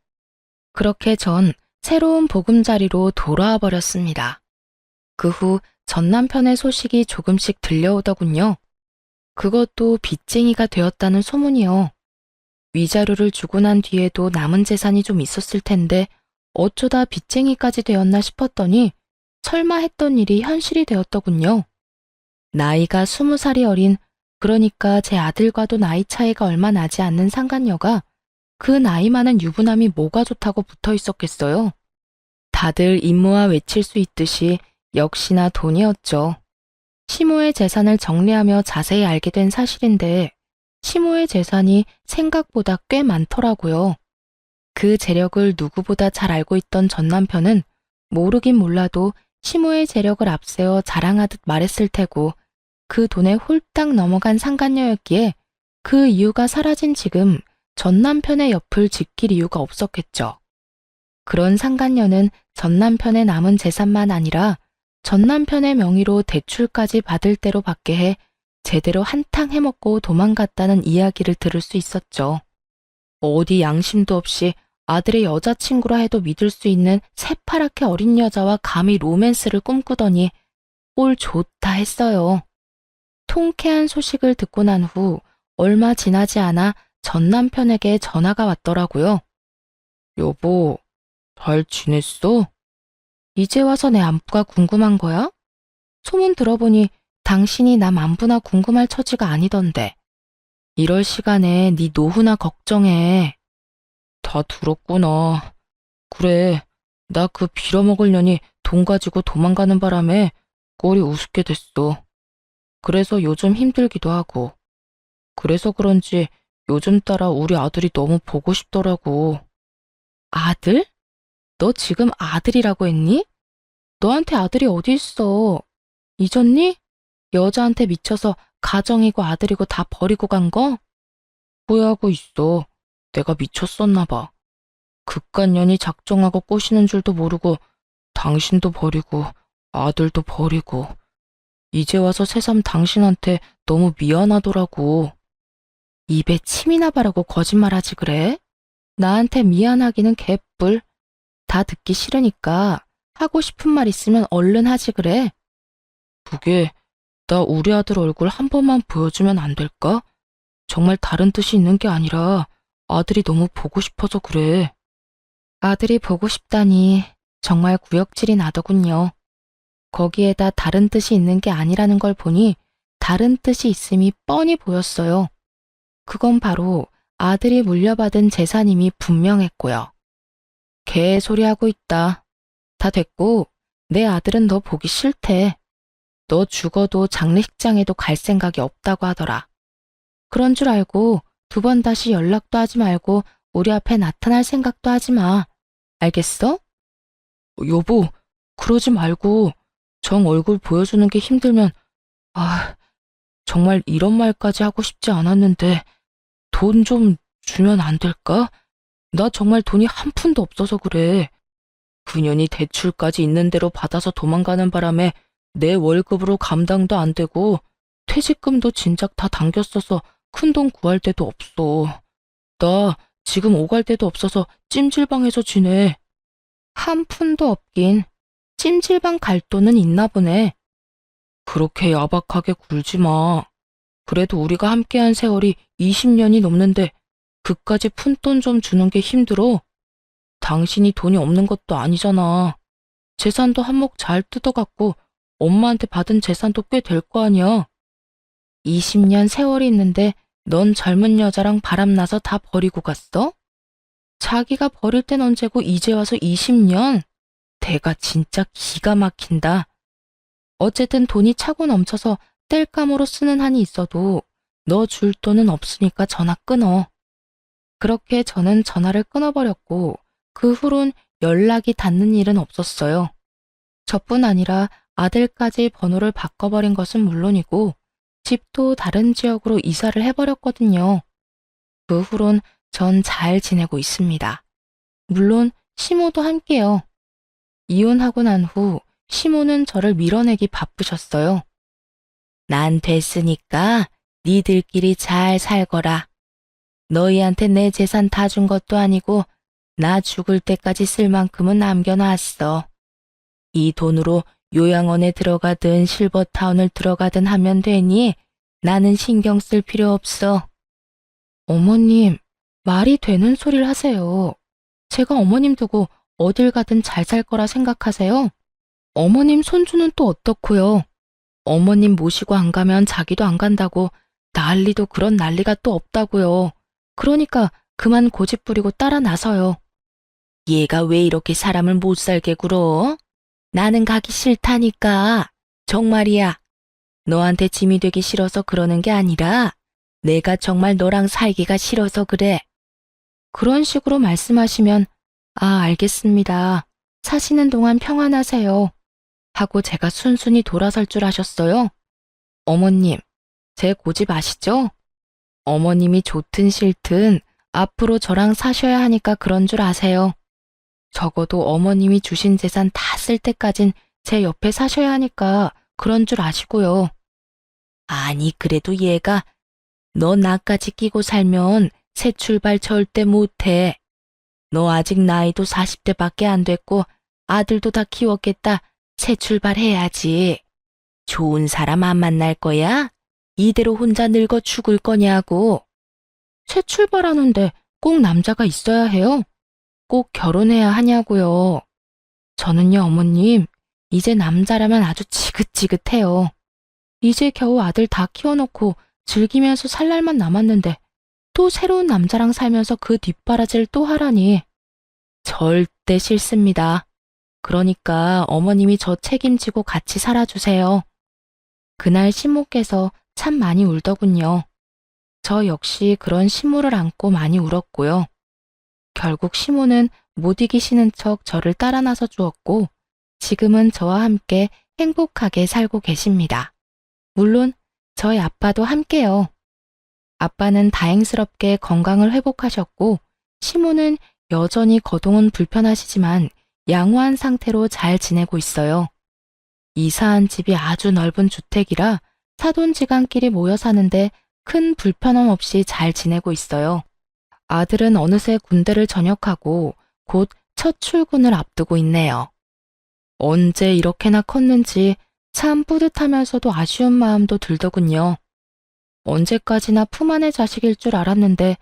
그렇게 전 새로운 보금자리로 돌아와 버렸습니다. 그 후 전 남편의 소식이 조금씩 들려오더군요. 그것도 빚쟁이가 되었다는 소문이요. 위자료를 주고 난 뒤에도 남은 재산이 좀 있었을 텐데 어쩌다 빚쟁이까지 되었나 싶었더니 설마 했던 일이 현실이 되었더군요. 나이가 20살이 어린 그러니까 제 아들과도 나이 차이가 얼마 나지 않는 상간녀가 그 나이 많은 유부남이 뭐가 좋다고 붙어 있었겠어요? 다들 임무와 외칠 수 있듯이 역시나 돈이었죠. 시모의 재산을 정리하며 자세히 알게 된 사실인데 시모의 재산이 생각보다 꽤 많더라고요. 그 재력을 누구보다 잘 알고 있던 전 남편은 모르긴 몰라도 시모의 재력을 앞세워 자랑하듯 말했을 테고 그 돈에 홀딱 넘어간 상간녀였기에 그 이유가 사라진 지금 전 남편의 옆을 지킬 이유가 없었겠죠. 그런 상간녀는 전 남편의 남은 재산만 아니라 전 남편의 명의로 대출까지 받을 대로 받게 해 제대로 한탕 해먹고 도망갔다는 이야기를 들을 수 있었죠. 어디 양심도 없이 아들의 여자친구라 해도 믿을 수 있는 새파랗게 어린 여자와 감히 로맨스를 꿈꾸더니 꼴 좋다 했어요. 통쾌한 소식을 듣고 난 후 얼마 지나지 않아 전 남편에게 전화가 왔더라고요. 여보, 잘 지냈어? 이제 와서 내 안부가 궁금한 거야? 소문 들어보니 당신이 남 안부나 궁금할 처지가 아니던데. 이럴 시간에 네 노후나 걱정해. 다 들었구나. 그래, 나 그 빌어먹을 년이 돈 가지고 도망가는 바람에 꼴이 우습게 됐어. 그래서 요즘 힘들기도 하고. 그래서 그런지 요즘 따라 우리 아들이 너무 보고 싶더라고. 아들? 너 지금 아들이라고 했니? 너한테 아들이 어디 있어? 잊었니? 여자한테 미쳐서 가정이고 아들이고 다 버리고 간 거? 후회하고 있어. 내가 미쳤었나 봐. 그깟 년이 작정하고 꼬시는 줄도 모르고 당신도 버리고 아들도 버리고 이제 와서 새삼 당신한테 너무 미안하더라고. 입에 침이나 바라고 거짓말하지 그래? 나한테 미안하기는 개뿔. 다 듣기 싫으니까 하고 싶은 말 있으면 얼른 하지 그래. 그게 나 우리 아들 얼굴 한 번만 보여주면 안 될까? 정말 다른 뜻이 있는 게 아니라 아들이 너무 보고 싶어서 그래. 아들이 보고 싶다니 정말 구역질이 나더군요. 거기에다 다른 뜻이 있는 게 아니라는 걸 보니 다른 뜻이 있음이 뻔히 보였어요. 그건 바로 아들이 물려받은 재산임이 분명했고요. 개소리하고 있다. 다 됐고 내 아들은 너 보기 싫대. 너 죽어도 장례식장에도 갈 생각이 없다고 하더라. 그런 줄 알고 두 번 다시 연락도 하지 말고 우리 앞에 나타날 생각도 하지 마. 알겠어? 여보, 그러지 말고 정 얼굴 보여주는 게 힘들면 정말 이런 말까지 하고 싶지 않았는데 돈 좀 주면 안 될까? 나 정말 돈이 한 푼도 없어서 그래. 그년이 대출까지 있는 대로 받아서 도망가는 바람에 내 월급으로 감당도 안 되고 퇴직금도 진작 다 당겼어서 큰돈 구할 데도 없어. 나 지금 오갈 데도 없어서 찜질방에서 지내. 한 푼도 없긴. 찜질방 갈 돈은 있나 보네. 그렇게 야박하게 굴지 마. 그래도 우리가 함께한 세월이 20년이 넘는데 그까지 푼돈 좀 주는 게 힘들어? 당신이 돈이 없는 것도 아니잖아. 재산도 한몫 잘 뜯어갖고 엄마한테 받은 재산도 꽤 될 거 아니야. 20년 세월이 있는데 넌 젊은 여자랑 바람나서 다 버리고 갔어? 자기가 버릴 땐 언제고 이제 와서 20년? 대가 진짜 기가 막힌다. 어쨌든 돈이 차고 넘쳐서 뗄감으로 쓰는 한이 있어도 너 줄 돈은 없으니까 전화 끊어. 그렇게 저는 전화를 끊어버렸고 그 후론 연락이 닿는 일은 없었어요. 저뿐 아니라 아들까지 번호를 바꿔버린 것은 물론이고 집도 다른 지역으로 이사를 해버렸거든요. 그 후론 전 잘 지내고 있습니다. 물론 시모도 함께요. 이혼하고 난 후 시모는 저를 밀어내기 바쁘셨어요. 난 됐으니까 니들끼리 잘 살거라. 너희한테 내 재산 다 준 것도 아니고 나 죽을 때까지 쓸 만큼은 남겨놨어. 이 돈으로 요양원에 들어가든 실버타운을 들어가든 하면 되니 나는 신경 쓸 필요 없어. 어머님, 말이 되는 소리를 하세요. 제가 어머님 두고 어딜 가든 잘 살 거라 생각하세요? 어머님 손주는 또 어떻고요? 어머님 모시고 안 가면 자기도 안 간다고 난리도 그런 난리가 또 없다고요. 그러니까 그만 고집 부리고 따라 나서요. 얘가 왜 이렇게 사람을 못 살게 굴어? 나는 가기 싫다니까. 정말이야. 너한테 짐이 되기 싫어서 그러는 게 아니라 내가 정말 너랑 살기가 싫어서 그래. 그런 식으로 말씀하시면 알겠습니다. 사시는 동안 평안하세요. 하고 제가 순순히 돌아설 줄 아셨어요? 어머님, 제 고집 아시죠? 어머님이 좋든 싫든 앞으로 저랑 사셔야 하니까 그런 줄 아세요. 적어도 어머님이 주신 재산 다 쓸 때까진 제 옆에 사셔야 하니까 그런 줄 아시고요. 아니, 그래도 얘가 너 나까지 끼고 살면 새 출발 절대 못해. 너 아직 나이도 40대밖에 안 됐고 아들도 다 키웠겠다. 새 출발해야지. 좋은 사람 안 만날 거야? 이대로 혼자 늙어 죽을 거냐고. 새 출발하는데 꼭 남자가 있어야 해요? 꼭 결혼해야 하냐고요. 저는요, 어머님, 이제 남자라면 아주 지긋지긋해요. 이제 겨우 아들 다 키워놓고 즐기면서 살 날만 남았는데 또 새로운 남자랑 살면서 그 뒷바라지를 또 하라니. 절대 싫습니다. 그러니까 어머님이 저 책임지고 같이 살아주세요. 그날 시모께서 참 많이 울더군요. 저 역시 그런 시모를 안고 많이 울었고요. 결국 시모는 못 이기시는 척 저를 따라 나서 주었고 지금은 저와 함께 행복하게 살고 계십니다. 물론 저희 아빠도 함께요. 아빠는 다행스럽게 건강을 회복하셨고 시모는 여전히 거동은 불편하시지만 양호한 상태로 잘 지내고 있어요. 이사한 집이 아주 넓은 주택이라 사돈지간끼리 모여 사는데 큰 불편함 없이 잘 지내고 있어요. 아들은 어느새 군대를 전역하고 곧 첫 출근을 앞두고 있네요. 언제 이렇게나 컸는지 참 뿌듯하면서도 아쉬운 마음도 들더군요. 언제까지나 품 안의 자식일 줄 알았는데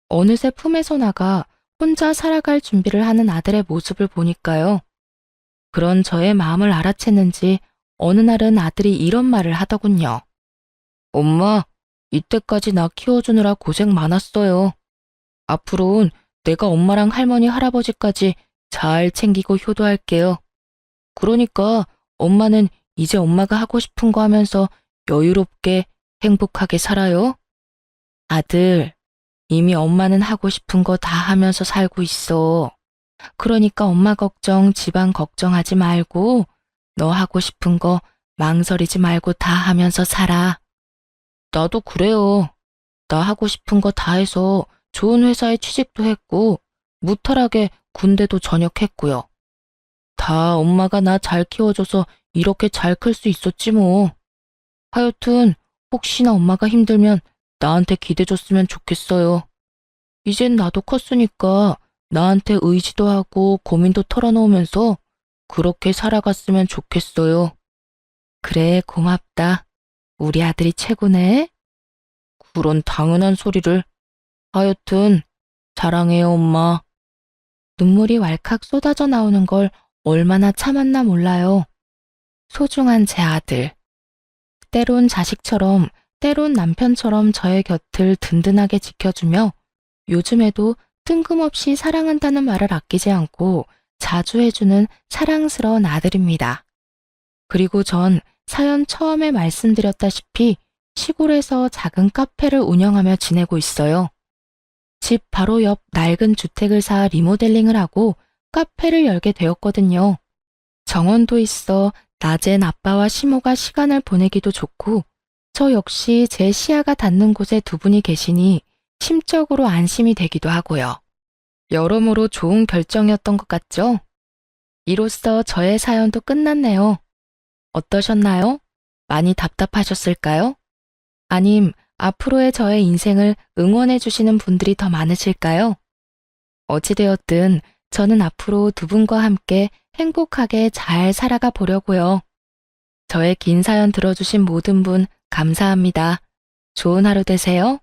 어느새 품에서 나가 혼자 살아갈 준비를 하는 아들의 모습을 보니까요. 그런 저의 마음을 알아챘는지 어느 날은 아들이 이런 말을 하더군요. 엄마, 이때까지 나 키워주느라 고생 많았어요. 앞으로는 내가 엄마랑 할머니, 할아버지까지 잘 챙기고 효도할게요. 그러니까 엄마는 이제 엄마가 하고 싶은 거 하면서 여유롭게 행복하게 살아요. 아들, 이미 엄마는 하고 싶은 거 다 하면서 살고 있어. 그러니까 엄마 걱정, 집안 걱정하지 말고 너 하고 싶은 거 망설이지 말고 다 하면서 살아. 나도 그래요. 나 하고 싶은 거 다 해서 좋은 회사에 취직도 했고 무탈하게 군대도 전역했고요. 다 엄마가 나 잘 키워줘서 이렇게 잘 클 수 있었지 뭐. 하여튼 혹시나 엄마가 힘들면 나한테 기대줬으면 좋겠어요. 이젠 나도 컸으니까 나한테 의지도 하고 고민도 털어놓으면서 그렇게 살아갔으면 좋겠어요. 그래, 고맙다. 우리 아들이 최고네. 그런 당연한 소리를. 하여튼 사랑해요, 엄마. 눈물이 왈칵 쏟아져 나오는 걸 얼마나 참았나 몰라요. 소중한 제 아들. 때론 자식처럼, 때론 남편처럼 저의 곁을 든든하게 지켜주며 요즘에도 뜬금없이 사랑한다는 말을 아끼지 않고 자주 해주는 사랑스러운 아들입니다. 그리고 전 사연 처음에 말씀드렸다시피 시골에서 작은 카페를 운영하며 지내고 있어요. 집 바로 옆 낡은 주택을 사 리모델링을 하고 카페를 열게 되었거든요. 정원도 있어 낮엔 아빠와 시모가 시간을 보내기도 좋고 저 역시 제 시야가 닿는 곳에 두 분이 계시니 심적으로 안심이 되기도 하고요. 여러모로 좋은 결정이었던 것 같죠? 이로써 저의 사연도 끝났네요. 어떠셨나요? 많이 답답하셨을까요? 아님 앞으로의 저의 인생을 응원해 주시는 분들이 더 많으실까요? 어찌되었든 저는 앞으로 두 분과 함께 행복하게 잘 살아가 보려고요. 저의 긴 사연 들어주신 모든 분 감사합니다. 좋은 하루 되세요.